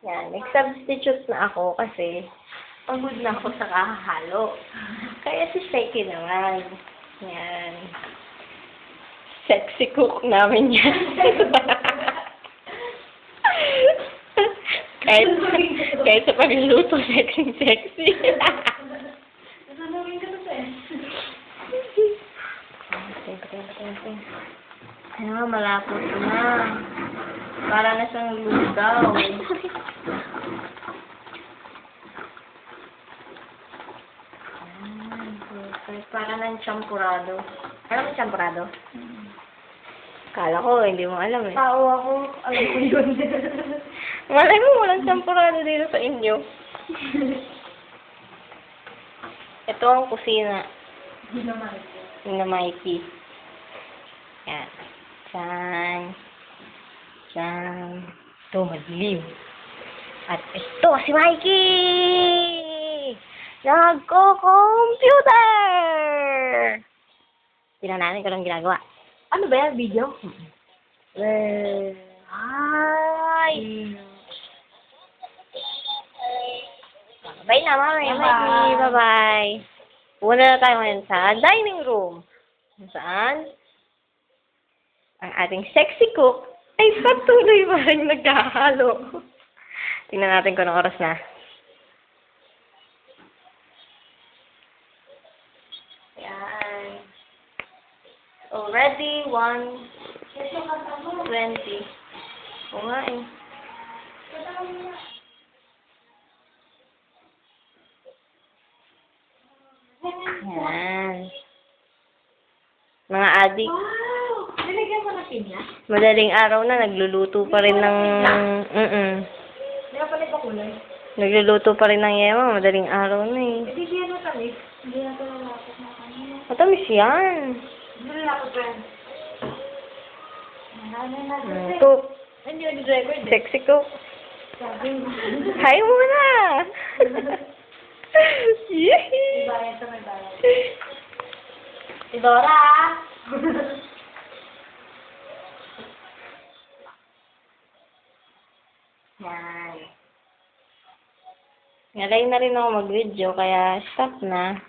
Yan, nag-substitute na ako kasi pagod na ako sa kakahalo. Kaya si Seki naman. Yan. Sexy cook namin yan. kahit sa pagluluto, sexy. Nasanawin ka to, Sen. Ano, malapot na. Para na siyang lugaw. Para ng champurado. Alam mo champurado? Kala ko, hindi mo alam eh. Tao ako, alam ko yun. Malay mo, walang champurado dito sa inyo. Ito ang kusina. Hindi naman. Ni Mikey. Yan. Diyan. Diyan. Ito, madilim. At ito, si Mikey! Nagko-computer! Tingnan natin kung anong ginagawa. Ano ba yan, video? Hi! Bye na, Mami. Bye-bye. Bye-bye. Pupunta na tayo ngayon sa dining room. Kung saan ang ating sexy cook ay patuloy pa rin naghahalo. Tingnan natin kung anong oras na. Yan. Already 1:20. Oo nga eh. Yan. Mga adik. Wow! Nilagyan mo na pinya? Madaling araw na, nagluluto pa rin ng... Hindi ka pala kulay. Nagluluto pa rin ng yema, madaling araw na eh. Hindi siya natamis. Hindi na ito lalapot na kanya. Matamis yan. Hindi lalapot pa yan. Cook. Hindi yung record eh. Sexy cook. Sabi mo. Hi muna! May bayad to, may bayad. Si Dora! Yan. Ngalay na rin ako mag-video, kaya stop na.